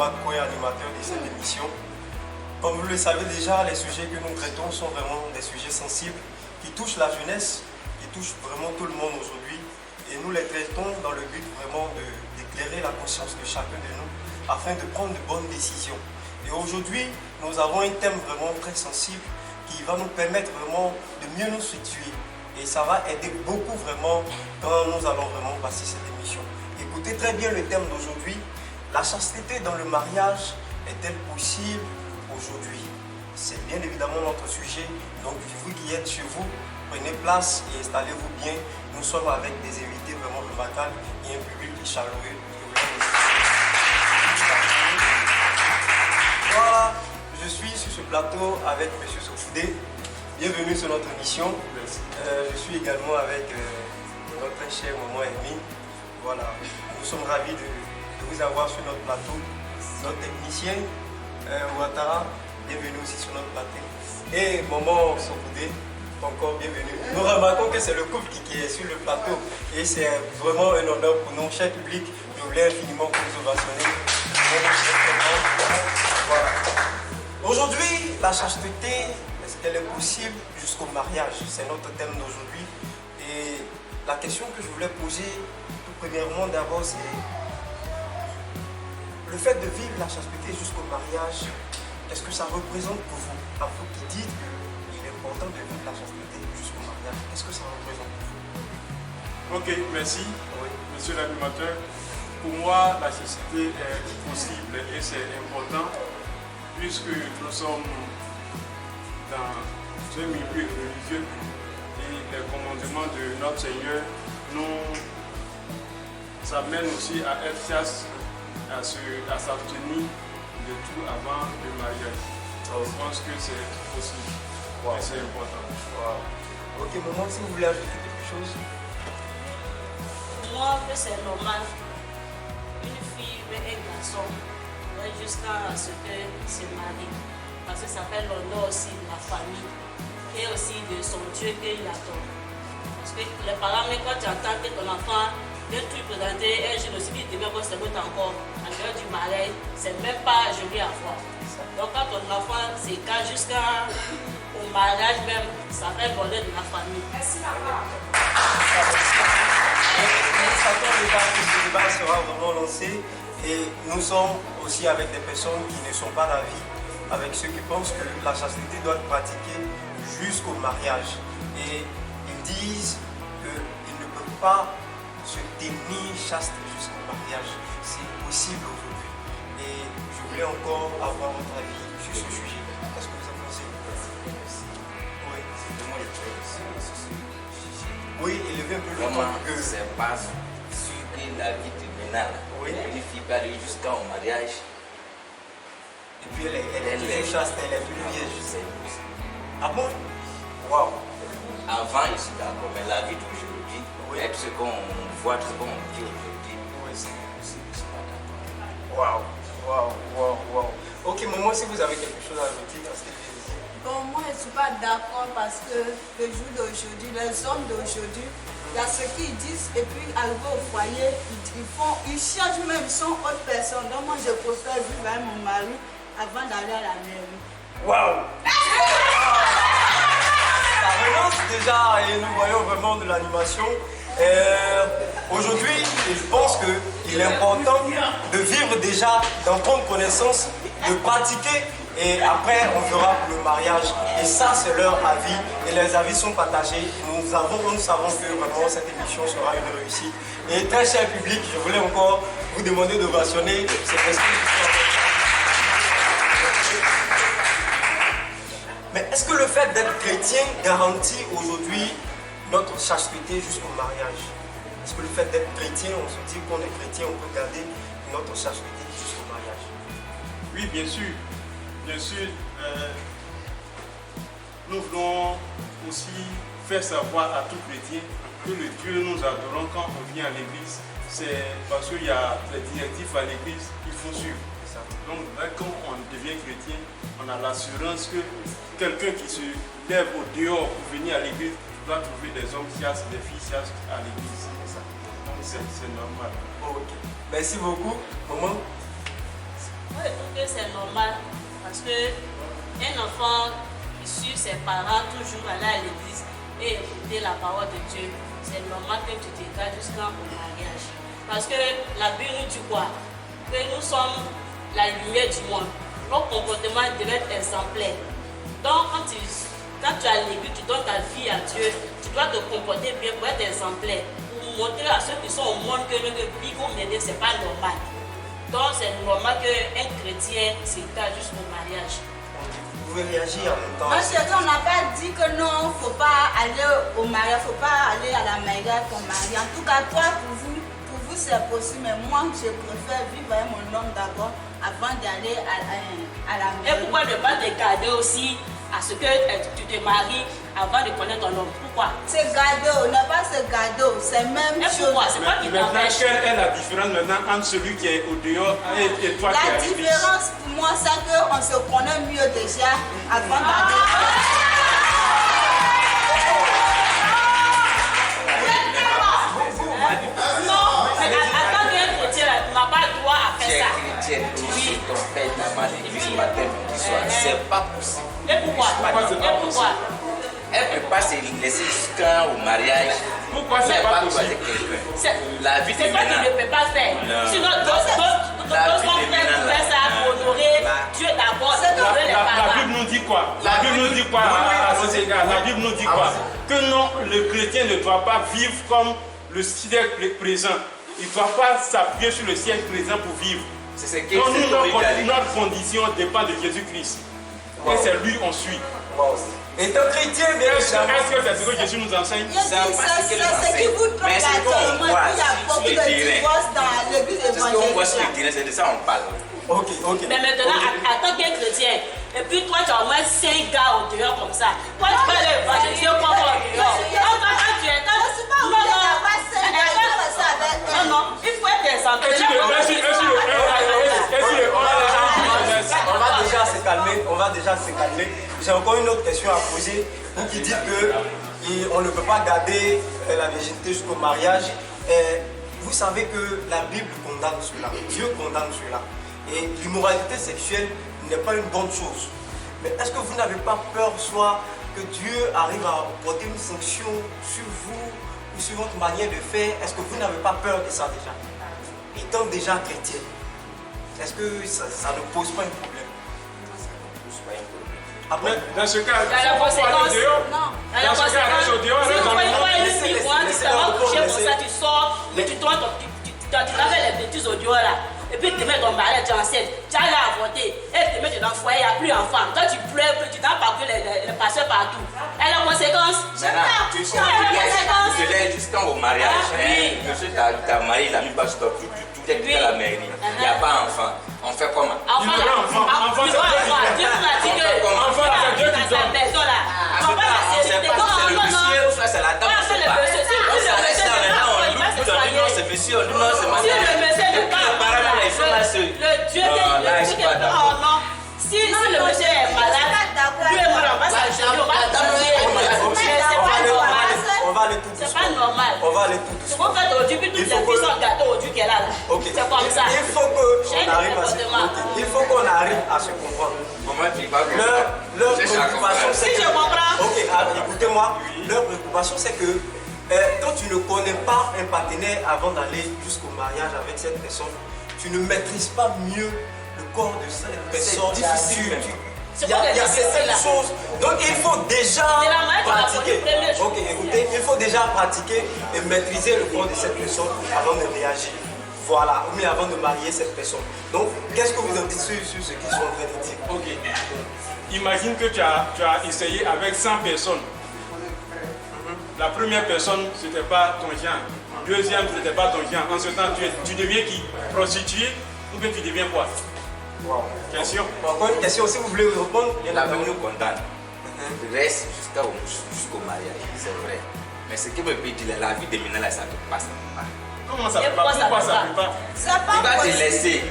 Jean-Marc, co-animateur de cette émission. Comme vous le savez déjà, les sujets que nous traitons sont vraiment des sujets sensibles qui touchent la jeunesse, qui touchent vraiment tout le monde aujourd'hui. Et nous les traitons dans le but vraiment d'éclairer la conscience de chacun de nous afin de prendre de bonnes décisions. Et aujourd'hui, nous avons un thème vraiment très sensible qui va nous permettre vraiment de mieux nous situer. Et ça va aider beaucoup vraiment quand nous allons vraiment passer cette émission. Écoutez très bien le thème d'aujourd'hui. La chasteté dans le mariage est-elle possible aujourd'hui? C'est bien évidemment notre sujet. Donc vous qui êtes chez vous, prenez place et installez-vous bien. Nous sommes avec des invités vraiment remarquables et un public chaleureux. Voilà, je suis sur ce plateau avec M. Sofoudé. Bienvenue sur notre émission. Je suis également avec notre très chère maman Hermine. Voilà, nous sommes ravis de vous avoir sur notre plateau. Notre technicien, Ouattara, bienvenue aussi sur notre plateau. Et maman Sofoudé, encore bienvenue. Nous remarquons que c'est le couple qui est sur le plateau. Et c'est vraiment un honneur pour nous, cher public. Je voulais infiniment que vous ovationniez. Voilà. Aujourd'hui, la chasteté, est-ce qu'elle est possible jusqu'au mariage? C'est notre thème d'aujourd'hui. Et la question que je voulais poser, tout premièrement, d'abord, c'est le fait de vivre la chasteté jusqu'au mariage, qu'est-ce que ça représente pour vous? À vous qui dites qu'il est important de vivre la chasteté jusqu'au mariage, qu'est-ce que ça représente pour vous? Ok, merci, Oui. monsieur l'animateur. Pour moi, la chasteté est possible et c'est important puisque nous sommes dans un milieu religieux et les commandements de notre Seigneur nous amènent aussi à être chaste, à s'abstenir de tout avant le mariage. Je pense que c'est possible et c'est important. Wow. Ok, maman, si vous voulez ajouter quelque chose? Moi, que c'est normal. Une fille et un garçon jusqu'à ce qu'ils se marient. Parce que ça fait l'honneur aussi de la famille et aussi de son Dieu qu'il attend. Parce que les parents, même quand tu entends que ton enfant vient tout présenter, un jeune aussi qui devient bon, c'est bon encore. En dehors du mariage, c'est même pas joli à voir. Donc quand ton enfant s'écarte jusqu'au mariage même, ça fait le bonheur de la famille. Merci maman. Ce débat sera vraiment lancé et nous sommes aussi avec des personnes qui ne sont pas d'avis avec ceux qui pensent que la chasteté doit être pratiquée jusqu'au mariage. Et ils disent qu'ils ne peuvent pas se tenir chaste jusqu'au mariage. C'est possible aujourd'hui. Et je voulais encore avoir votre avis sur ce sujet. Qu'est-ce que vous en pensez? Oui. Oui, élevez un peu le Vraiment, ton que... c'est pas sûr que la vie terminale, Oui. une fille peut aller jusqu'au mariage. Et puis elle est toujours chaste, elle est toujours vierge. C'est possible. Ah bon? Waouh! Avant, je suis d'accord, mais la vie d'aujourd'hui, Oui. avec ce qu'on voit, tout ce qu'on dit aujourd'hui, Oui. c'est possible, je suis pas d'accord. Waouh! Waouh! Waouh! Waouh! Ok, maman, si vous avez quelque chose à ajouter à ce que je dis. Bon, moi, je ne suis pas d'accord parce que le jour d'aujourd'hui, les hommes d'aujourd'hui, il y a ce qu'ils disent et puis arrivé au foyer, ils cherchent même, ils sont autre personne. Donc moi, je préfère vivre avec mon mari avant d'aller à la mairie. Waouh! Ça relance déjà et nous voyons vraiment de l'animation. Aujourd'hui, je pense qu'il est important de vivre déjà, d'en prendre connaissance, de pratiquer et après on verra pour le mariage. Et ça, c'est leur avis et les avis sont partagés. Nous savons que vraiment cette émission sera une réussite. Et très cher public, je voulais encore vous demander de ovationner ces personnes. Mais est-ce que le fait d'être chrétien garantit aujourd'hui notre chasteté jusqu'au mariage? Est-ce que le fait d'être chrétien, on se dit qu'on est chrétien, on peut garder notre chasteté jusqu'au mariage? Oui, bien sûr. Bien sûr, nous voulons aussi faire savoir à tout chrétien que le Dieu nous adorons quand on vient à l'église. C'est parce qu'il y a des directives à l'église qu'il faut suivre. Donc, quand on devient chrétien, on a l'assurance que quelqu'un qui se lève au dehors pour venir à l'église doit trouver des hommes chastes, des filles chastes à l'église. C'est normal. Ok. Merci beaucoup. Maman? Moi, c'est normal parce que un enfant qui suit ses parents toujours aller à l'église et écouter la parole de Dieu, c'est normal que tu te gardes jusqu'au mariage. Parce que la Bible nous dit quoi? Que nous sommes la lumière du monde. Nos comportements doivent être exemplaires. Donc quand tu as l'église, tu donnes ta vie à Dieu, tu dois te comporter bien pour être exemplaire. Pour montrer à ceux qui sont au monde que le vie qu'on mène, ce n'est pas normal. Donc c'est normal qu'un chrétien s'égare jusqu'au mariage. Vous pouvez réagir en même temps. Parce qu'on n'a pas dit que non, il ne faut pas aller au mariage, il ne faut pas aller à la mariage pour marier. En tout cas, toi, pour vous c'est possible, mais moi, je préfère vivre avec mon homme d'abord avant d'aller à la mariage. Et pourquoi ne pas te garder aussi à ce que tu te maries avant de connaître ton homme? Pourquoi? C'est gado, n'est pas ce gado, c'est même chose. Pourquoi? C'est pas qui t'empêche. Quelle est la différence maintenant entre celui qui est au dehors et toi qui es à La l'église? différence pour moi, c'est qu'on se connaît mieux déjà avant d'aller. Non, mais en tant qu'un chrétien, tu n'as pas le droit à faire ça. Tu es chrétienne, ton père t'a mal l'église matin, midi, soir. C'est pas possible. Et pourquoi? Et pourquoi? Elle ne peut pas se laisser jusqu'au mariage. Pourquoi c'est pas possible? La vie de C'est toi qui ne peux pas faire. Sinon, d'autres sont prêts pour faire ça, pour honorer Dieu d'abord, honorer les La parents. Bible nous dit quoi? La Bible nous dit quoi à cet égard? La Bible nous dit quoi? Que non, le chrétien ne doit pas vivre comme le siècle présent. Il ne doit pas s'appuyer sur le siècle présent pour vivre. C'est ce que Donc c'est notre condition dépend de Jésus-Christ. Et c'est lui on suit. Étant chrétien, Est-ce que c'est ce que Jésus nous enseigne? C'est ce qui vous trompe actuellement. Il y a beaucoup de divorces dans l'église C'est ce qu'on voit sur le évangélique. terrain, c'est de ça qu'on parle. Ok. Mais maintenant, en tant qu'un chrétien, et puis toi, tu as au moins 5 gars au dehors comme ça. Toi, tu peux aller évangéliser au dehors. Quand tu es. Non, il faut être exemplaire. On va déjà se calmer. J'ai encore une autre question à poser. Vous qui dites qu'on ne peut pas garder la virginité jusqu'au mariage. Vous savez que la Bible condamne cela. Dieu condamne cela. Et l'immoralité sexuelle n'est pas une bonne chose. Mais est-ce que vous n'avez pas peur, soit que Dieu arrive à porter une sanction sur vous ou sur votre manière de faire? Est-ce que vous n'avez pas peur de ça déjà? Étant déjà chrétien, est-ce que ça ne pose pas un problème? Après, dans ce cas, la conséquence, non. Dans ce cas, reste au dehors. Si tu vois une fille, tu t'en vas coucher pour ça, tu sors, mais tu tombes, tu t'avais les bêtises au dehors là. Et puis tu te mets ton mariage, tu es enceinte, tu as l'air à voter, et tu te mets dans le foyer, il n'y a plus d'enfant. Toi tu pleures, tu t'as parcouru les pasteurs partout. Et la conséquence, tu te lèves jusqu'au mariage. Monsieur t'a marié, il a mis pas stop, tout est à la mairie. Il n'y a pas d'enfant. On fait comment? Enfant, c'est Dieu qui donne. C'est le monsieur ou c'est la dame. Ça reste dans les mains, on loue, c'est monsieur, non, c'est madame. Si le monsieur n'est pas le Dieu qui est non. Si le monsieur est malade, lui et moi, on va s'acheter, on va on va aller tout doucement. C'est pas normal. On va aller tout doucement. C'est pour ça qu'aujourd'hui, toutes les filles sont gâteaux aujourd'hui qu'elle a là. C'est comme ça. Il faut qu'on arrive à se comprendre. Leur préoccupation, c'est que... Ok, écoutez-moi. Leur préoccupation, c'est que quand tu ne connais pas un partenaire avant d'aller jusqu'au mariage avec cette personne, tu ne maîtrises pas mieux le corps de cette personne. C'est difficile. Il y a certaines choses. Donc il faut déjà pratiquer. Ok, écoutez, il faut déjà pratiquer et maîtriser le corps de cette personne avant de réagir. Voilà, mais avant de marier cette personne. Donc, qu'est-ce que vous en dites sur ce qu'ils sont en train de dire? Ok. Imagine que tu as essayé avec 100 personnes. La première personne, ce n'était pas ton genre. Deuxième, ce n'était pas ton genre. En ce temps, tu deviens qui? Prostituée ou bien tu deviens quoi? Wow. Question. Encore une question, si vous voulez répondre. La Bible condamne. Reste jusqu'au mariage, c'est vrai. Mais ce qui me peut dire, la vie de maintenant, là, ça ne passe pas. Comment ça ne peut pas? Pourquoi ça ne peut pas? Tu vas te laisser.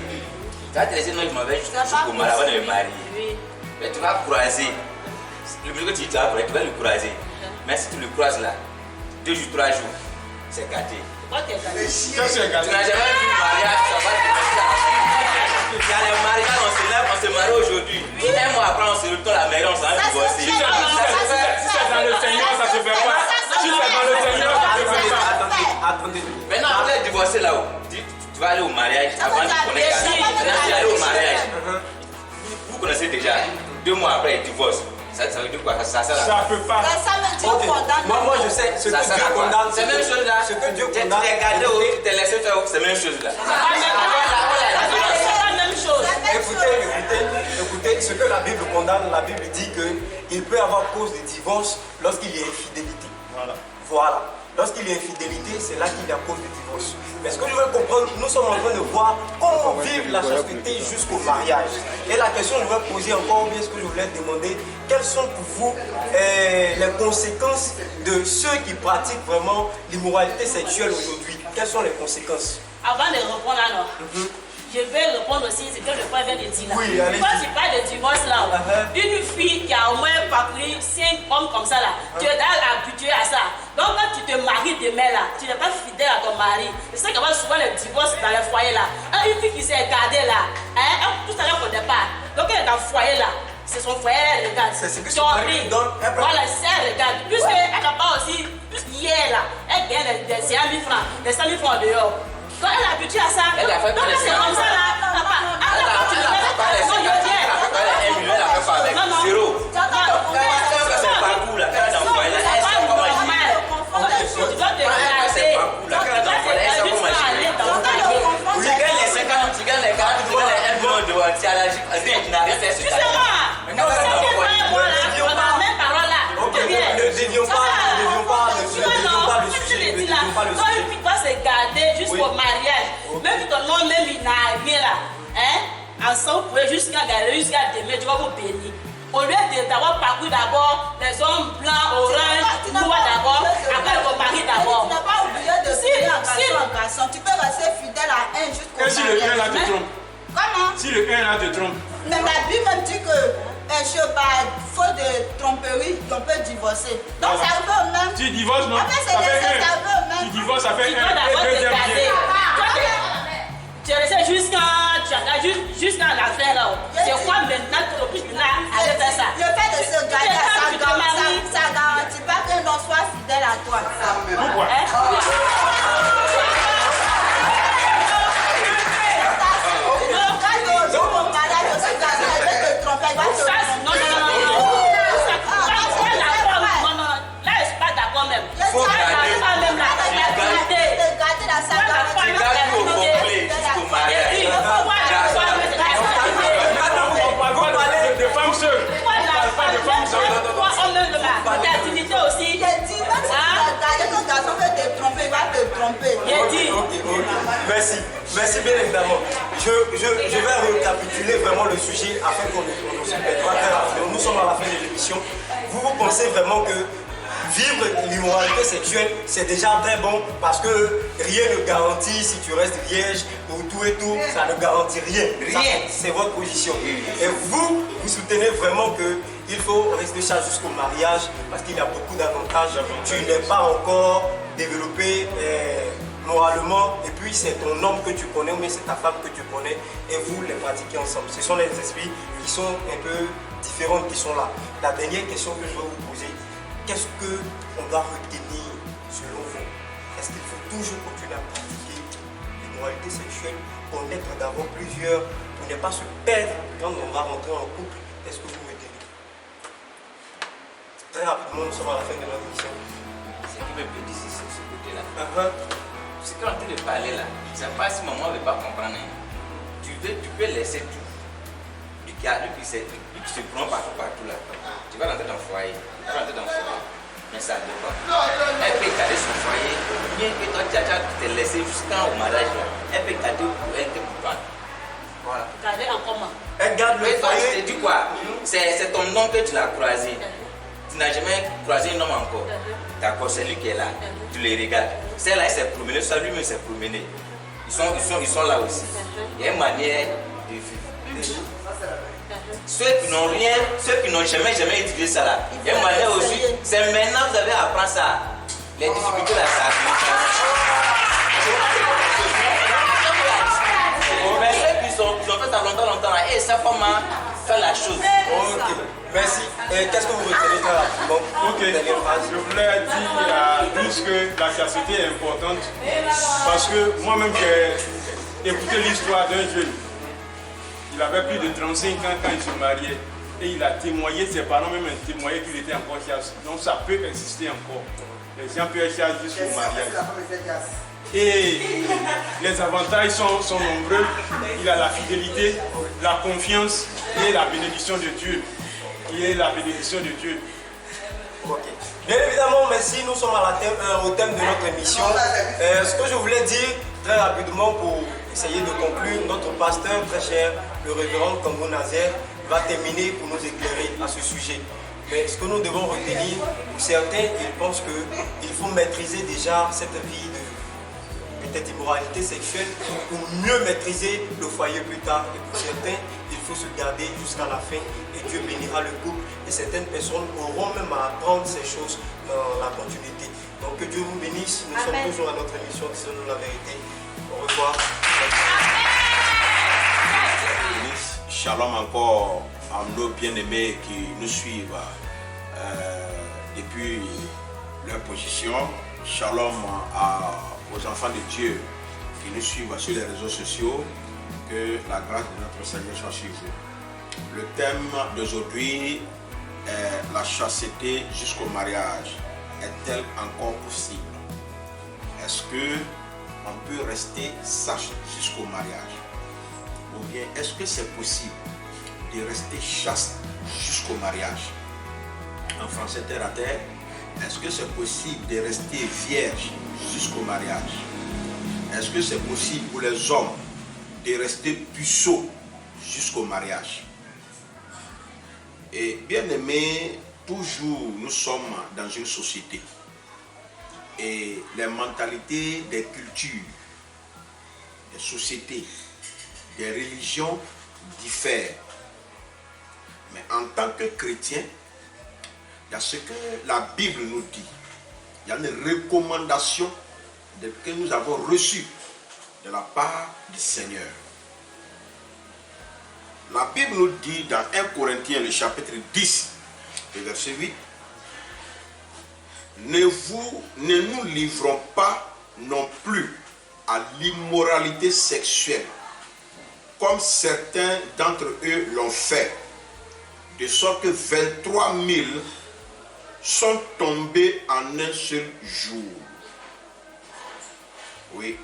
Tu vas te laisser, non, je m'en vais jusqu'au mariage avant de me marier. Mais tu vas croiser. Le plus que tu vas le croiser. Mais si tu le croises là, 2 jours, 3 jours, c'est gâté. Qu'est-ce que c'est gâté? Tu n'as jamais vu le mariage, ça va te mettre. Il y a les mariages, on se lève, on aujourd'hui. Un mois après, on se retourne à la mairie, on s'en va divorcer. Si c'est dans le Seigneur, ça se fait pas. Si c'est dans le Seigneur, ça se fait pas. Attendez. Maintenant, vous êtes divorcé là-haut. Tu vas aller au mariage avant de connaître. Maintenant, tu vas aller au mariage. Vous connaissez déjà. 2 mois après, il divorce. Ça veut dire quoi? Ça sert à Ça peut pas. Moi, je sais ce que Dieu condamne. C'est la même chose là. Ce que Dieu Tu condamne. t'es gardé ou tu t'es laissé faire, c'est la même chose là. Écoutez, ce que la Bible condamne, la Bible dit qu'il peut y avoir cause de divorce lorsqu'il y a infidélité. Voilà. Lorsqu'il y a infidélité, c'est là qu'il y a cause de divorce. Mais ce que je veux comprendre, nous sommes en train de voir comment vivre la chasteté jusqu'au mariage. Et la question que je vais poser encore, ou bien ce que je voulais demander, quelles sont pour vous les conséquences de ceux qui pratiquent vraiment l'immoralité sexuelle aujourd'hui? Quelles sont les conséquences? Avant de répondre alors, je vais répondre aussi ce que le frère vient de dire là. Oui, allez-y. Quand tu parles de divorce là, une fille qui a au moins parcouru 5 hommes comme ça là, tu es habitué à ça. Donc quand tu te maries demain là, tu n'es pas fidèle à ton mari. C'est ça qu'on voit souvent les divorces dans les foyers là. Une fille qui s'est gardée là, tout ça là au départ. Donc elle est dans le foyer là. C'est son foyer, elle regarde. C'est ce que son mari donne. Voilà, c'est elle regarde. Puisqu'elle n'a pas aussi, hier là, elle gagne des 100 000 francs, des 100 000 francs dehors. Quand elle est habituée à ça, Elle a fait donc c'est comme ça là. Elle a fait zéro. Quand elle fait son parcours là, quand elle est dans le foyer là, elle sait comment agir. Tu dois te regarder. Tu gagnes les 50, tu gagnes les 40, tu gagnes les 1 million de watts. Tu n'as rien fait sur ta vie. Ne dévions pas le sujet. Quand une fille doit se garder jusqu'au mariage, même si ton nom même il n'a rien là, ensemble vous pouvez jusqu'à demain, tu vas vous bénir. Au lieu d'avoir parcouru d'abord les hommes blancs, orange, noirs d'abord, après ton mari d'abord. Tu n'as pas oublié de finir en garçon. Tu peux rester fidèle à un jusqu'au mariage. Et si le 1 là te trompe? Comment? Si le 1 là te trompe? Mais la Bible même dit que faute de tromperie, on peut divorcer. Donc ça veut même. Tu divorces, non? En fait, c'est ça veut même. Tu divorces, ça fait 1 Tu dois et d'abord te deuxième garder. bien. Tu es resté jusqu'à la fin là. C'est quoi maintenant que le plus allait faire ça? Le fait de se garder, ça garantit pas que l'on soit fidèle à toi. Pourquoi? De femmes seules. Merci bien évidemment. Je vais récapituler vraiment le sujet afin qu'on ne se perde pas très rapidement. Nous sommes à la fin de l'émission. Vous pensez vraiment que vivre l'immoralité sexuelle, c'est déjà très bon parce que rien ne garantit si tu restes vierge ou tout et tout, ça ne garantit rien. Rien. C'est votre position. Et vous soutenez vraiment qu'il faut rester ça jusqu'au mariage parce qu'il y a beaucoup d'avantages. Tu n'es pas encore développé moralement et puis c'est ton homme que tu connais ou bien c'est ta femme que tu connais et vous les pratiquez ensemble. Ce sont les esprits qui sont un peu différents qui sont là. La dernière question que je vais vous poser, qu'est-ce qu'on doit retenir selon vous? Est-ce qu'il faut toujours continuer à pratiquer l'immoralité sexuelle, connaître d'abord plusieurs pour ne pas se perdre quand on va rentrer en couple? Est-ce que vous me dites? Très rapidement, nous sommes à la fin de notre émission. Ce qui me peut dire sur ce côté-là. Ce qu'on est en train de parler là, c'est pas si maman ne veut pas comprendre. Tu peux laisser tout. Lui qui se prend partout là. Tu vas rentrer dans le foyer. Mais ça dépend. Elle peut garder son foyer, bien que toi tu as te laissé jusqu'au mariage là. Elle peut garder pour elle te comprendre. Voilà. Garder en comment? Elle garde le Mais toi, foyer. je te dis quoi? C'est ton homme que tu l'as croisé. Tu n'as jamais croisé un homme encore. D'accord, c'est lui qui est là. Tu les regardes. Celle-là, elle s'est promenée, ça lui-même s'est promené. Ils sont là aussi. Il y a une manière de vivre. Ceux qui n'ont rien, ceux qui n'ont jamais utilisé ça là, il y a une manière aussi. C'est maintenant que vous avez à apprendre ça. Les difficultés là, ça mais ceux qui ont fait ça longtemps là, et sa femme, faire la chose. Ok, merci. Qu'est-ce que vous retenez très rapidement? Ok, je voulais dire juste que la chasteté est importante parce que moi-même j'ai écouté l'histoire d'un jeune. Il avait plus de 35 ans quand il se mariait et il a témoigné, ses parents même ont témoigné qu'il était encore chaste. Donc ça peut exister encore. Les gens peuvent être chastes jusqu'au mariage. Et les avantages sont nombreux. Il a la fidélité, la confiance et la bénédiction de Dieu. Ok. Bien évidemment, merci. Nous sommes au thème de notre émission. Ce que je voulais dire très rapidement pour essayer de conclure, notre pasteur très cher, le révérend Kambo Nazaire, va terminer pour nous éclairer à ce sujet. Mais ce que nous devons retenir, pour certains, ils pensent qu'il faut maîtriser déjà cette vie de peut-être immoralité sexuelle pour mieux maîtriser le foyer plus tard. Et pour certains, il faut se garder jusqu'à la fin et Dieu bénira le couple. Et certaines personnes auront même à apprendre ces choses dans la continuité. Donc que Dieu vous bénisse. Nous sommes toujours à notre émission Disons-nous la vérité. Au revoir. Shalom encore à nos bien-aimés qui nous suivent depuis leur position. Shalom aux enfants de Dieu qui nous suivent sur les réseaux sociaux. Que la grâce de notre Seigneur soit sur vous. Le thème d'aujourd'hui est la chasteté jusqu'au mariage. Est-elle encore possible? Est-ce qu'on peut rester sage jusqu'au mariage? Ou bien est-ce que c'est possible de rester chaste jusqu'au mariage? En français terre à terre, est-ce que c'est possible de rester vierge jusqu'au mariage? Est-ce que c'est possible pour les hommes de rester puceaux jusqu'au mariage? Et bien aimé, toujours nous sommes dans une société et les mentalités des cultures, des sociétés, des religions diffèrent. Mais en tant que chrétien, il y a ce que la Bible nous dit. Il y a une recommandation que nous avons reçue de la part du Seigneur. La Bible nous dit dans 1 Corinthiens, le chapitre 10, le verset 8, ne nous livrons pas non plus à l'immoralité sexuelle, comme certains d'entre eux l'ont fait, de sorte que 23 000 sont tombés en un seul jour. Oui.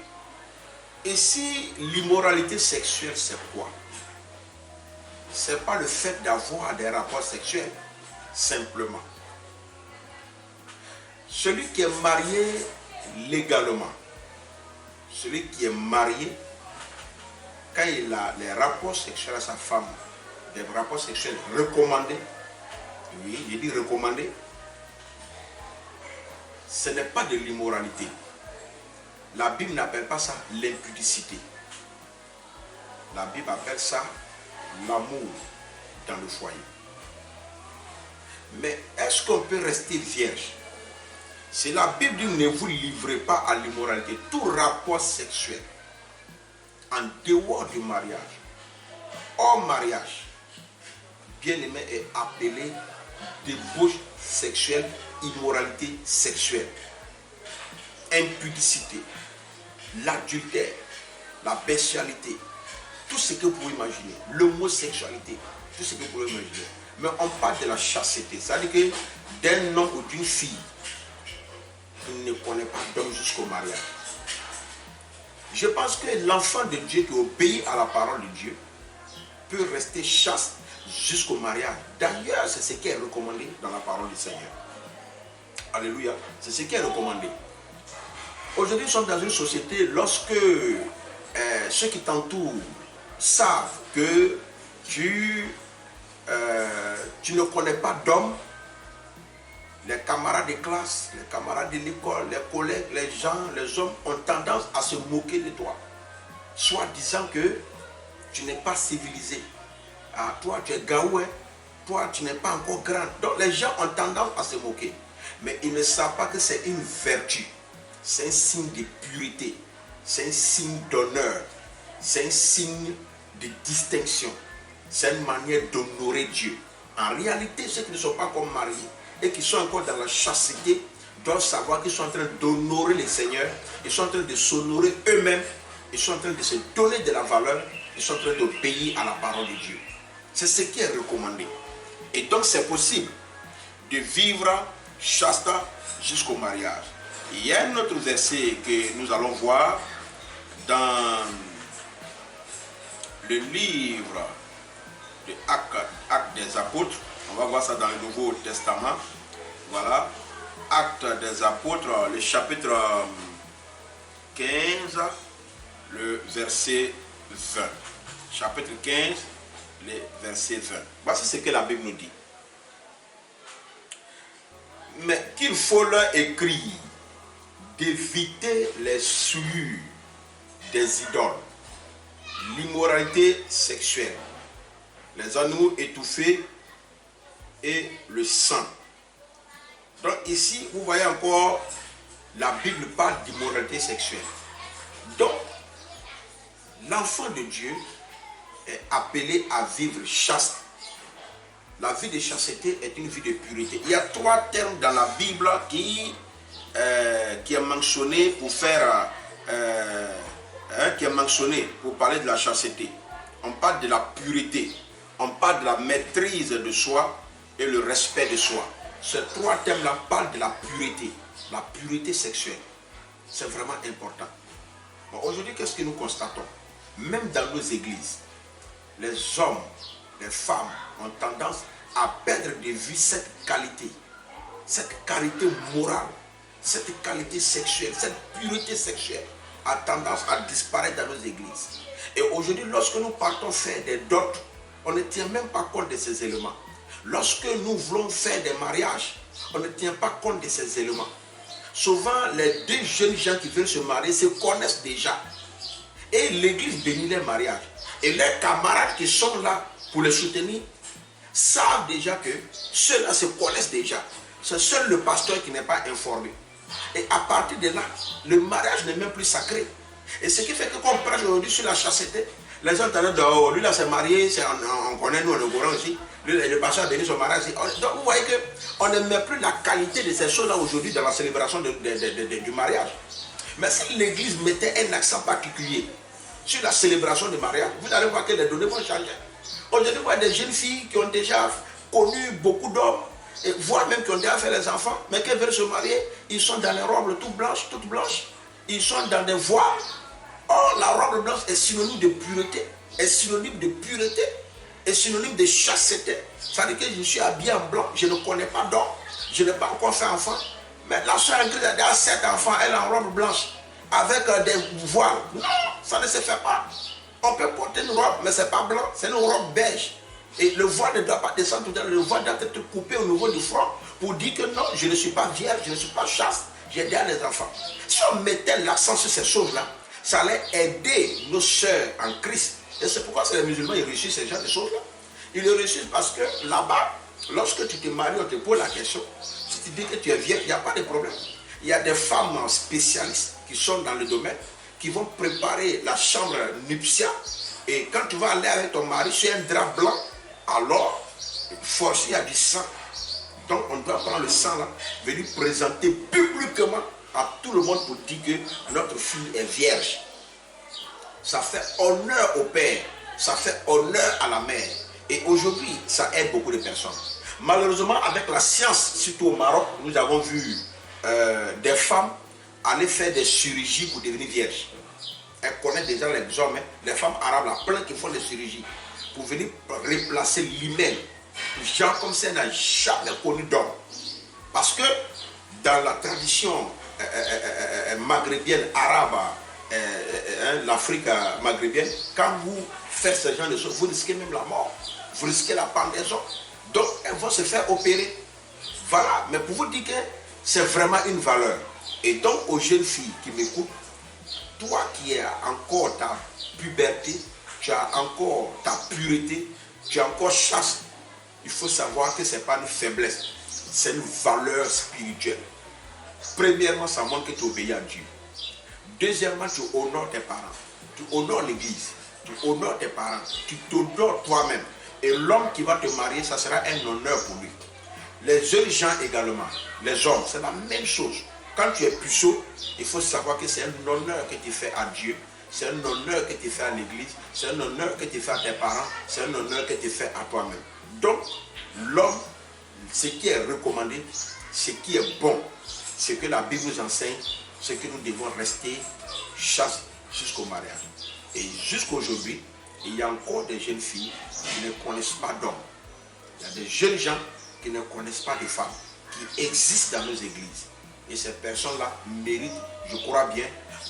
Et si l'immoralité sexuelle, c'est quoi? C'est pas le fait d'avoir des rapports sexuels, simplement. Celui qui est marié légalement, celui qui est marié, quand il a les rapports sexuels à sa femme, des rapports sexuels recommandés, oui, je dis recommandés, ce n'est pas de l'immoralité. La Bible n'appelle pas ça l'impudicité. La Bible appelle ça l'amour dans le foyer. Mais est-ce qu'on peut rester vierge? Si la Bible dit ne vous livrez pas à l'immoralité, tout rapport sexuel en dehors du mariage, hors mariage, bien-aimé, est appelé débauche sexuelle, immoralité sexuelle, impudicité, l'adultère, la bestialité, tout ce que vous pouvez imaginer, l'homosexualité, tout ce que vous pouvez imaginer. Mais on parle de la chasteté, c'est-à-dire que d'un homme ou d'une fille qui ne connaît pas d'homme jusqu'au mariage. Je pense que l'enfant de Dieu qui obéit à la parole de Dieu peut rester chaste jusqu'au mariage. D'ailleurs, c'est ce qui est recommandé dans la parole du Seigneur. Alléluia, c'est ce qui est recommandé. Aujourd'hui, nous sommes dans une société, lorsque ceux qui t'entourent savent que tu ne connais pas d'homme, les camarades de classe, les camarades de l'école, les collègues, les gens, les hommes ont tendance à se moquer de toi, soit disant que tu n'es pas civilisé. Ah, toi, tu es gaoué, toi, tu n'es pas encore grand. Donc, les gens ont tendance à se moquer. Mais ils ne savent pas que c'est une vertu. C'est un signe de pureté. C'est un signe d'honneur. C'est un signe de distinction. c'est une manière d'honorer Dieu. En réalité, ceux qui ne sont pas encore mariés et qui sont encore dans la chasteté doivent savoir qu'ils sont en train d'honorer le Seigneur, ils sont en train de s'honorer eux-mêmes, ils sont en train de se donner de la valeur, ils sont en train d'obéir à la parole de Dieu. C'est ce qui est recommandé. Et donc c'est possible de vivre chaste jusqu'au mariage. Il y a un autre verset que nous allons voir dans le livre de Actes des Apôtres. On va voir ça dans le Nouveau Testament. Voilà. Actes des Apôtres, le chapitre 15, le verset 20. Chapitre 15, le verset 20. Voici ce que la Bible nous dit. Mais qu'il faut leur écrire d'éviter les souillures des idoles, l'immoralité sexuelle, les animaux étouffés et le sang. Donc ici, vous voyez encore, la Bible parle d'immoralité sexuelle. Donc, l'enfant de Dieu est appelé à vivre chaste. La vie de chasteté est une vie de pureté. Il y a 3 termes dans la Bible qui est mentionné pour faire, qui est mentionné pour parler de la chasteté. On parle de la pureté, on parle de la maîtrise de soi et le respect de soi. Ces 3 thèmes-là parlent de la pureté sexuelle. C'est vraiment important. Bon, aujourd'hui, qu'est-ce que nous constatons? Même dans nos églises, les hommes, les femmes ont tendance à perdre de vue cette qualité morale, cette qualité sexuelle, cette pureté sexuelle a tendance à disparaître dans nos églises. Et aujourd'hui, lorsque nous partons faire des dots, on ne tient même pas compte de ces éléments. Lorsque nous voulons faire des mariages, on ne tient pas compte de ces éléments. Souvent, les 2 jeunes gens qui veulent se marier se connaissent déjà. Et l'église bénit les mariages. Et les camarades qui sont là pour les soutenir savent déjà que ceux-là se connaissent déjà. C'est seul le pasteur qui n'est pas informé. Et à partir de là, le mariage n'est même plus sacré. Et ce qui fait que quand on prêche aujourd'hui sur la chasteté, les gens entendent oh, lui là s'est marié, on connaît nous, on est au courant aussi. Le pasteur a béni son mariage. Donc vous voyez qu'on ne met plus la qualité de ces choses-là aujourd'hui dans la célébration du mariage. Mais si l'église mettait un accent particulier sur la célébration du mariage, vous allez voir que les données vont changer. Aujourd'hui, vous voyez des jeunes filles qui ont déjà connu beaucoup d'hommes, voire même qui ont déjà fait les enfants, mais qui veulent se marier, ils sont dans les robes toutes blanches, ils sont dans des voiles. Or, la robe blanche est synonyme de pureté, est synonyme de chasteté. Ça veut dire que je suis habillé en blanc, je ne connais pas d'homme, je n'ai pas encore fait enfant. Mais la soeur Ingrid a déjà 7 enfants, elle est en robe blanche, avec des voiles. Non, ça ne se fait pas. On peut porter une robe, mais ce n'est pas blanc, c'est une robe beige. Et le voile ne doit pas descendre tout à l'heure, le voile doit être coupé au niveau du front pour dire que non, je ne suis pas vierge, je ne suis pas chaste, j'ai déjà les enfants. Si on mettait l'accent sur ces choses-là, ça allait aider nos sœurs en Christ. Et c'est pourquoi les musulmans ils réussissent ces genres de choses-là. Ils le réussissent parce que là-bas, lorsque tu te maries, on te pose la question. Si tu dis que tu es vierge, il n'y a pas de problème. Il y a des femmes spécialistes qui sont dans le domaine, qui vont préparer la chambre nuptiale. Et quand tu vas aller avec ton mari sur un drap blanc, alors, forcément, il y a du sang. Donc, on doit prendre le sang là, venir présenter publiquement à tout le monde pour dire que notre fille est vierge. Ça fait honneur au père, ça fait honneur à la mère. Et aujourd'hui, ça aide beaucoup de personnes. Malheureusement, avec la science, surtout au Maroc, nous avons vu des femmes aller faire des chirurgies pour devenir vierges. Elles connaissent déjà les hommes, les femmes arabes, là, plein qui font des chirurgies pour venir replacer l'hymen. Gens comme ça n'ont jamais connu d'homme. Parce que dans la tradition maghrébienne, arabe, l'Afrique maghrébienne, quand vous faites ce genre de choses, vous risquez même la mort, vous risquez la pendaison. Donc elles vont se faire opérer. Voilà, mais pour vous dire que c'est vraiment une valeur. Et donc aux jeunes filles qui m'écoutent, toi qui as encore ta puberté, tu as encore ta pureté, tu es encore chaste, il faut savoir que ce n'est pas une faiblesse, c'est une valeur spirituelle. Premièrement, ça montre que tu obéis à Dieu. Deuxièmement, tu honores tes parents, tu honores l'église, tu honores tes parents, tu t'honores toi-même. Et l'homme qui va te marier, ça sera un honneur pour lui. Les jeunes gens également, les hommes, c'est la même chose. Quand tu es puceau, il faut savoir que c'est un honneur que tu fais à Dieu, c'est un honneur que tu fais à l'église, c'est un honneur que tu fais à tes parents, c'est un honneur que tu fais à toi-même. Donc, l'homme, ce qui est recommandé, ce qui est bon, ce que la Bible nous enseigne, c'est que nous devons rester chaste jusqu'au mariage. Et jusqu'aujourd'hui, il y a encore des jeunes filles qui ne connaissent pas d'hommes. Il y a des jeunes gens qui ne connaissent pas de femmes, qui existent dans nos églises. Et ces personnes-là méritent, je crois bien,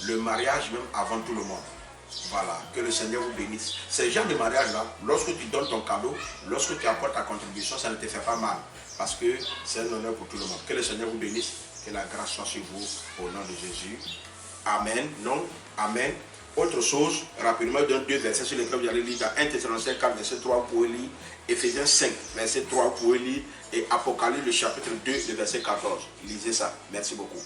le mariage même avant tout le monde. Voilà, que le Seigneur vous bénisse. Ces gens de mariage-là, lorsque tu donnes ton cadeau, lorsque tu apportes ta contribution, ça ne te fait pas mal. Parce que c'est un honneur pour tout le monde. Que le Seigneur vous bénisse, que la grâce soit sur vous, au nom de Jésus. Amen. Non, amen. Autre chose, rapidement, je donne deux versets sur lesquels vous allez lire dans 1 Thessaloniciens 4, verset 3, vous pouvez lire Éphésiens 5, verset 3, vous pouvez lire et Apocalypse, le chapitre 2, le verset 14. Lisez ça. Merci beaucoup.